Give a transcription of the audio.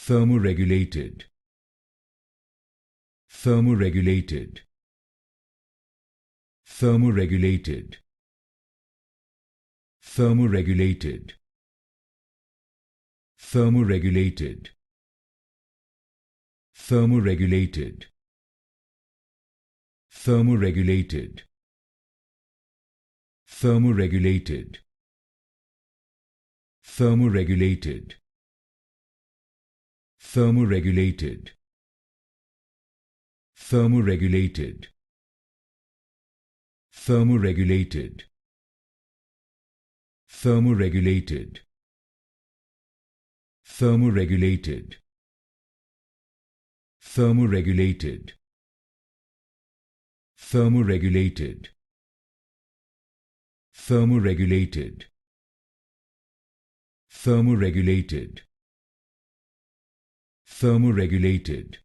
Thermoregulated. Thermoregulated. Thermoregulated. Thermoregulated. Thermoregulated. Thermoregulated. Thermoregulated. Thermoregulated. Thermoregulated. Thermoregulated. Thermoregulated. Thermoregulated. Thermoregulated. Thermoregulated. Thermoregulated. Thermoregulated. Thermoregulated. Thermoregulated. Thermoregulated.